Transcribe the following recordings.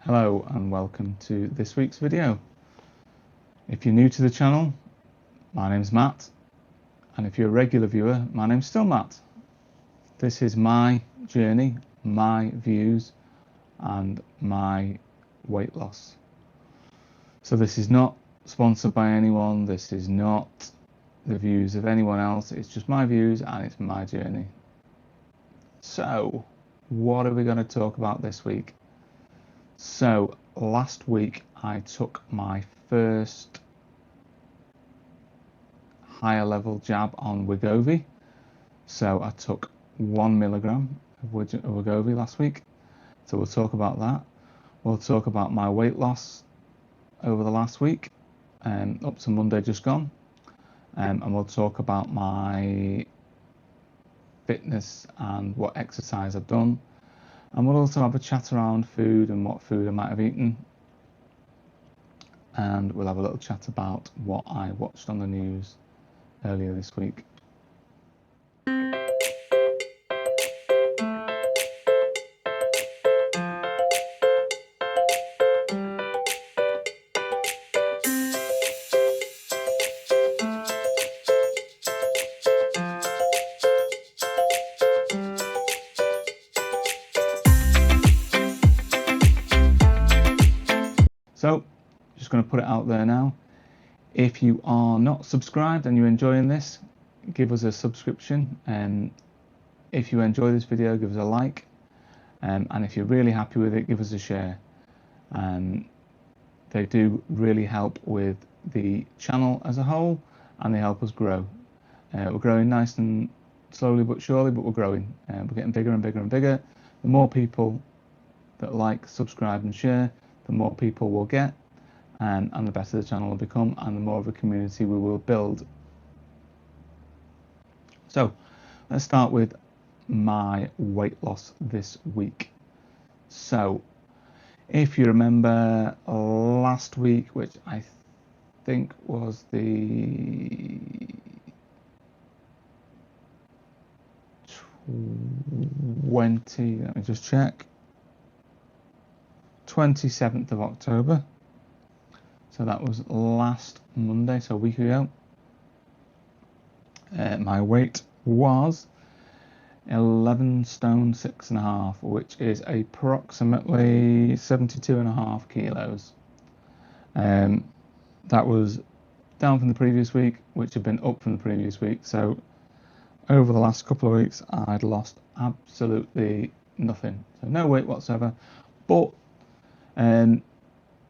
Hello and welcome to this week's video. If you're new to the channel, my name's Matt, and if you're a regular viewer, my name's still Matt. This is my journey, my views and my weight loss. So this is not sponsored by anyone, this is not the views of anyone else, it's just my views and it's my journey. So what are we going to talk about this week? So last week I took my first higher level jab on Wegovy. So I took 1 milligram of Wegovy last week. So we'll talk about that. We'll talk about my weight loss over the last week, up to Monday just gone. And we'll talk about my fitness and what exercise I've done. And we'll also have a chat around food and what food I might have eaten. And we'll have a little chat about what I watched on the news earlier this week. So, just going to put it out there now. If you are not subscribed and you're enjoying this, give us a subscription. If you enjoy this video, give us a like. And if you're really happy with it, give us a share. They do really help with the channel as a whole, and they help us grow. We're growing nice and slowly but surely, but we're growing. We're getting bigger and bigger and bigger. The more people that like, subscribe and share, the more people we'll get, and the better the channel will become, and the more of a community we will build. So let's start with my weight loss this week. So if you remember last week, which I think was the let me just check, 27th of October, so that was last Monday, so a week ago. My weight was 11 stone 6.5, which is approximately 72.5 kilos. That was down from the previous week, which had been up from the previous week. So over the last couple of weeks I'd lost absolutely nothing, so no weight whatsoever. But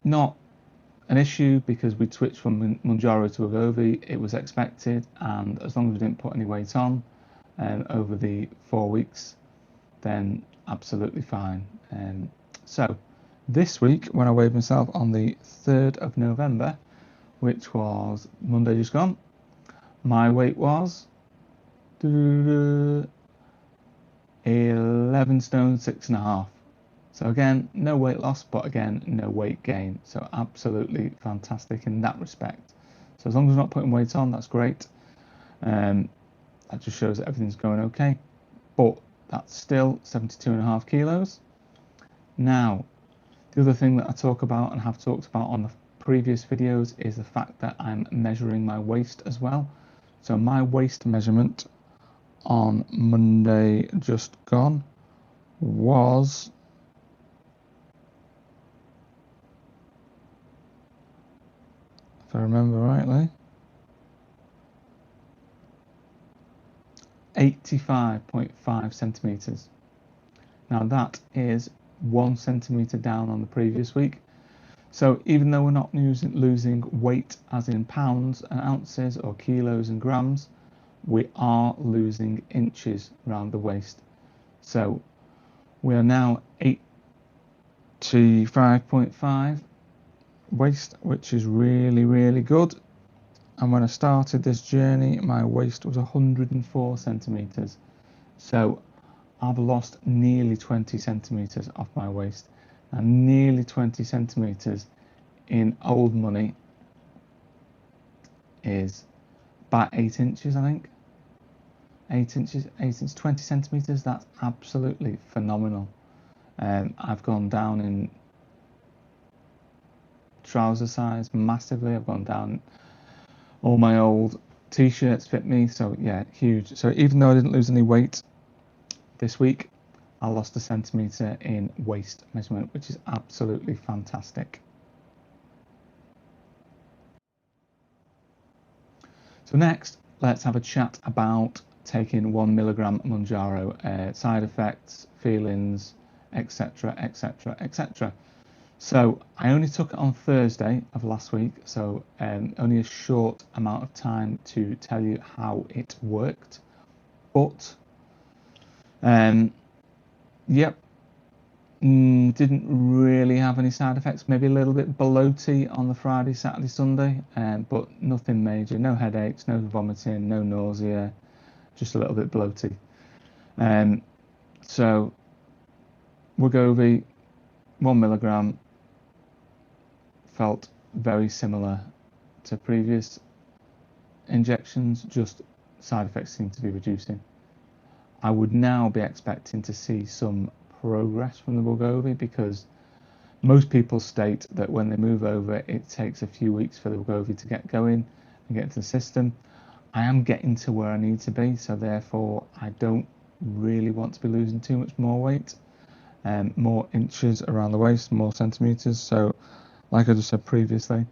not an issue, because we switched from Mounjaro to Wegovy. It was expected, and as long as we didn't put any weight on over the 4 weeks, then absolutely fine. So this week, when I weighed myself on the 3rd of November, which was Monday just gone, my weight was 11 stone 6.5. So again, no weight loss, but again, no weight gain. So absolutely fantastic in that respect. So as long as we're not putting weight on, that's great. That just shows that everything's going okay. But that's still 72.5 kilos. Now, the other thing that I talk about and have talked about on the previous videos is the fact that I'm measuring my waist as well. So my waist measurement on Monday just gone was 85.5 centimeters. Now that is 1 centimeter down on the previous week. So even though we're not losing weight as in pounds and ounces or kilos and grams, we are losing inches around the waist. So we are now 85.5 waist, which is really, really good. And when I started this journey, my waist was 104 centimeters. So I've lost nearly 20 centimeters off my waist. And nearly 20 centimeters in old money is about 8 inches, I think. 8 inches, 20 centimeters. That's absolutely phenomenal. I've gone down in trouser size massively. I've gone down. All my old t-shirts fit me, so yeah, huge. So even though I didn't lose any weight this week, I lost a centimetre in waist measurement, which is absolutely fantastic. So next, let's have a chat about taking 1 milligram Mounjaro, side effects, feelings, etc, etc, etc. So I only took it on Thursday of last week, so only a short amount of time to tell you how it worked. But yep, didn't really have any side effects. Maybe a little bit bloaty on the Friday, Saturday, Sunday, but nothing major. No headaches, no vomiting, no nausea, just a little bit bloaty. So Wegovy, 1 milligram, felt very similar to previous injections, just side effects seem to be reducing. I would now be expecting to see some progress from the Wegovy, because most people state that when they move over, it takes a few weeks for the Wegovy to get going and get into the system. I am getting to where I need to be, so therefore I don't really want to be losing too much more weight, more inches around the waist, more centimetres. So like I just said previously,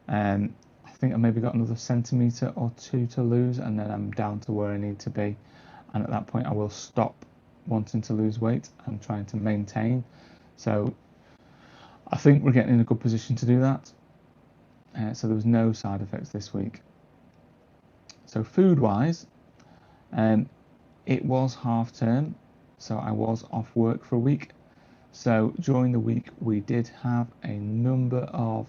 I think I maybe got another centimetre or 2 to lose, and then I'm down to where I need to be, and at that point I will stop wanting to lose weight and trying to maintain. So I think we're getting in a good position to do that. So there was no side effects this week. So food wise, it was half term, so I was off work for a week. So during the week we did have a number of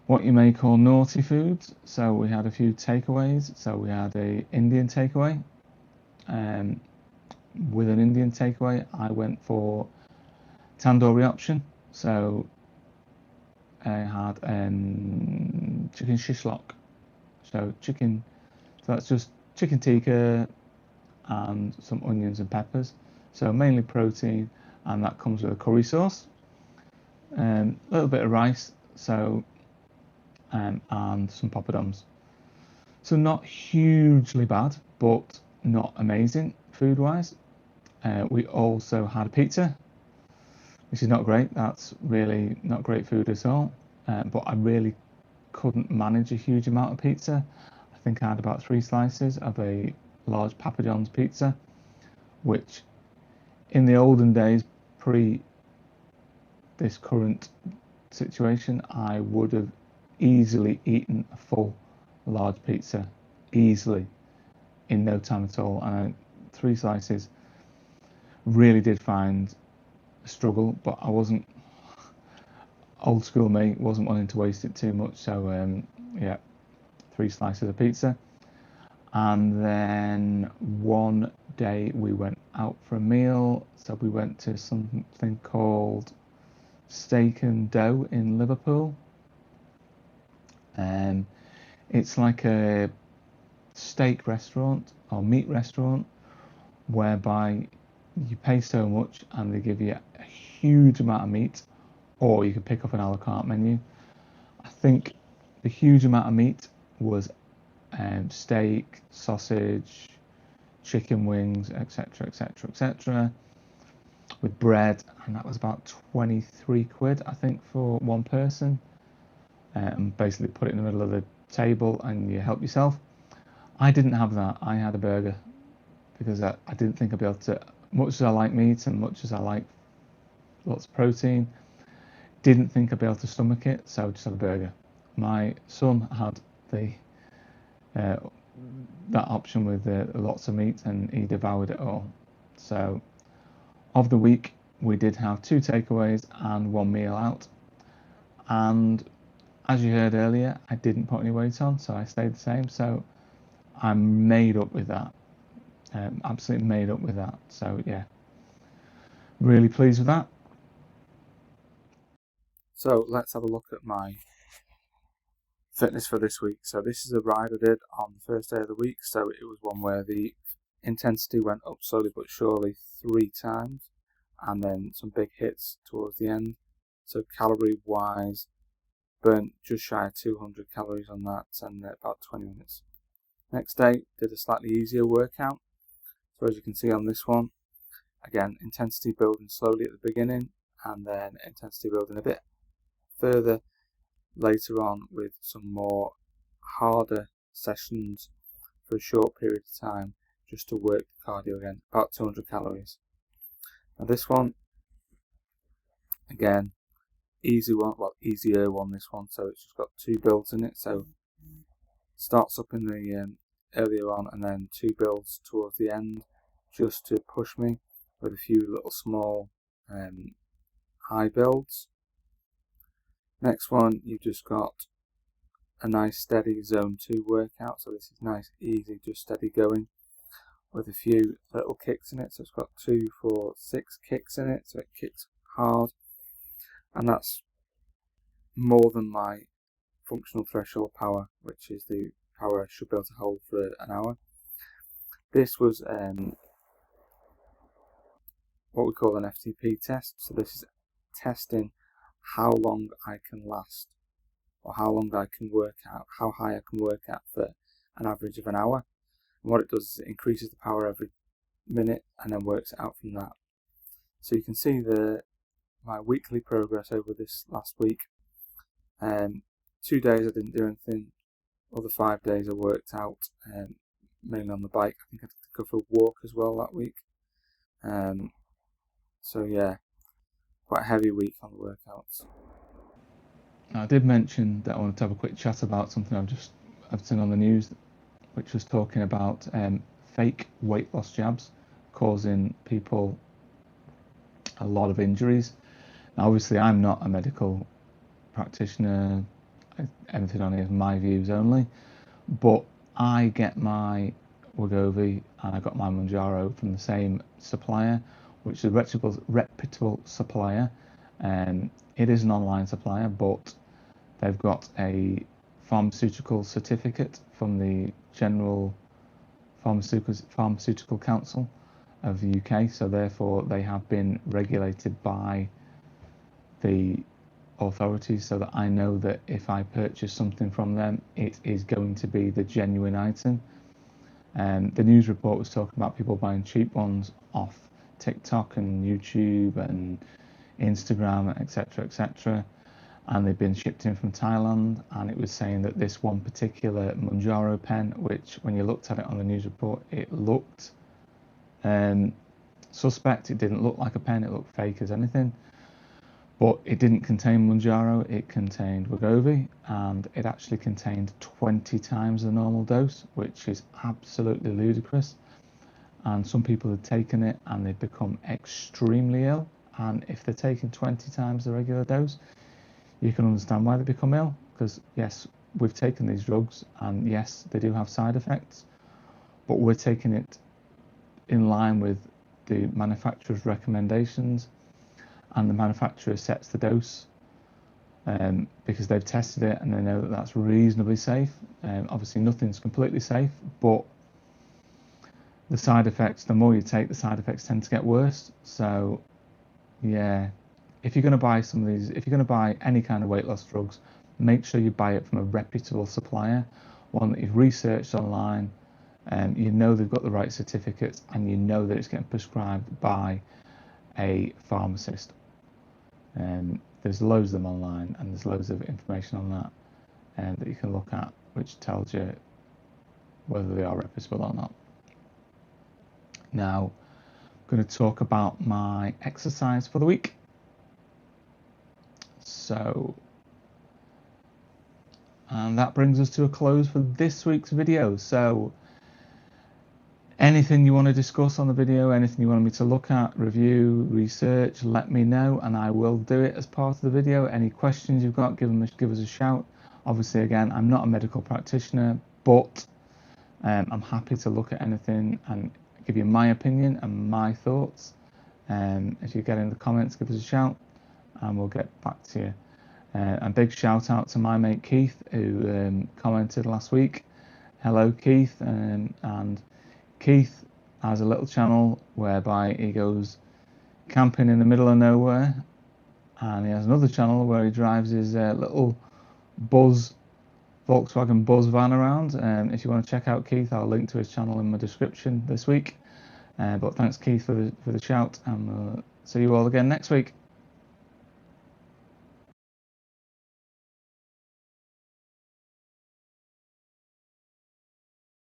what you may call naughty foods. So we had a few takeaways. So we had a Indian takeaway. With an Indian takeaway, I went for tandoori option. So I had chicken shishlok. So that's just chicken tikka and some onions and peppers. So mainly protein, and that comes with a curry sauce. A little bit of rice, so and some poppadoms. So not hugely bad, but not amazing food-wise. We also had a pizza, which is not great. That's really not great food at all. But I really couldn't manage a huge amount of pizza. I think I had about 3 slices of a large Papa John's pizza, which in the olden days, pre this current situation, I would have easily eaten a full large pizza, easily, in no time at all. And 3 slices really did find a struggle, but I wasn't, old school me, wasn't wanting to waste it too much. So yeah, 3 slices of pizza. And then one day we went out for a meal. So we went to something called Steak and Dough in Liverpool. It's like a steak restaurant or meat restaurant whereby you pay so much and they give you a huge amount of meat, or you can pick up an a la carte menu. I think the huge amount of meat was steak, sausage, chicken wings, etc, etc, etc, with bread, and that was about 23 quid, I think, for one person. And basically put it in the middle of the table and you help yourself. I didn't have that. I had a burger, because I didn't think I'd be able to, much as I like meat and much as I like lots of protein, didn't think I'd be able to stomach it, so I just had a burger. My son had the that option with lots of meat, and he devoured it all. So of the week we did have 2 takeaways and 1 meal out, and as you heard earlier, I didn't put any weight on, so I stayed the same. So I'm made up with that, absolutely made up with that. So yeah, really pleased with that. So let's have a look at my fitness for this week. So this is a ride I did on the first day of the week. So it was one where the intensity went up slowly but surely 3 times, and then some big hits towards the end. So calorie wise, burnt just shy of 200 calories on that and about 20 minutes. Next day, did a slightly easier workout. So as you can see on this one, again, intensity building slowly at the beginning and then intensity building a bit further later on with some more harder sessions for a short period of time just to work the cardio again, about 200 calories. Now this one, again, easier one this one, so it's just got 2 builds in it, so starts up in the earlier on and then 2 builds towards the end just to push me with a few little small high builds. Next one, you've just got a nice steady zone 2 workout, so this is nice, easy, just steady going with a few little kicks in it. So it's got 2, 4, 6 kicks in it, so it kicks hard, and that's more than my functional threshold power, which is the power I should be able to hold for an hour. This was what we call an FTP test, so this is testing how long I can last, or how long I can work out, how high I can work at for an average of an hour. And what it does is it increases the power every minute and then works it out from that. So you can see my weekly progress over this last week. 2 days I didn't do anything, other 5 days I worked out, mainly on the bike. I think I had to go for a walk as well that week. So yeah, quite a heavy week on the workouts. I did mention that I wanted to have a quick chat about something I've seen on the news, which was talking about fake weight loss jabs causing people a lot of injuries. Now, obviously, I'm not a medical practitioner. Everything on here is my views only, but I get my Wegovy and I got my Mounjaro from the same supplier, which is a reputable supplier. It is an online supplier, but they've got a pharmaceutical certificate from the General Pharmaceutical Council of the UK, so therefore they have been regulated by the authorities, so that I know that if I purchase something from them, it is going to be the genuine item. The news report was talking about people buying cheap ones off TikTok and YouTube and Instagram, etc., etc., and they've been shipped in from Thailand. And it was saying that this one particular Mounjaro pen, which when you looked at it on the news report, it looked suspect. It didn't look like a pen, it looked fake as anything. But it didn't contain Mounjaro, it contained Wegovy, and it actually contained 20 times the normal dose, which is absolutely ludicrous. And some people had taken it and they've become extremely ill. And if they're taking 20 times the regular dose, you can understand why they become ill. Because yes, we've taken these drugs, and yes, they do have side effects, but we're taking it in line with the manufacturer's recommendations, and the manufacturer sets the dose because they've tested it and they know that that's reasonably safe. Obviously nothing's completely safe, but the side effects, the more you take, the side effects tend to get worse. So yeah, if you're going to buy some of these, if you're going to buy any kind of weight loss drugs, make sure you buy it from a reputable supplier, one that you've researched online, you know they've got the right certificates, and you know that it's getting prescribed by a pharmacist. There's loads of them online, and there's loads of information on that that you can look at, which tells you whether they are reputable or not. Now, I'm going to talk about my exercise for the week. So, and that brings us to a close for this week's video. So, anything you want to discuss on the video, anything you want me to look at, review, research, let me know and I will do it as part of the video. Any questions you've got, give us a shout. Obviously, again, I'm not a medical practitioner, but I'm happy to look at anything and give you my opinion and my thoughts. If you get in the comments, give us a shout and we'll get back to you. A big shout out to my mate Keith, who commented last week. Hello Keith. And Keith has a little channel whereby he goes camping in the middle of nowhere, and he has another channel where he drives his little Volkswagen Buzz van around. If you want to check out Keith, I'll link to his channel in my description this week. But thanks, Keith, for the shout, and see you all again next week.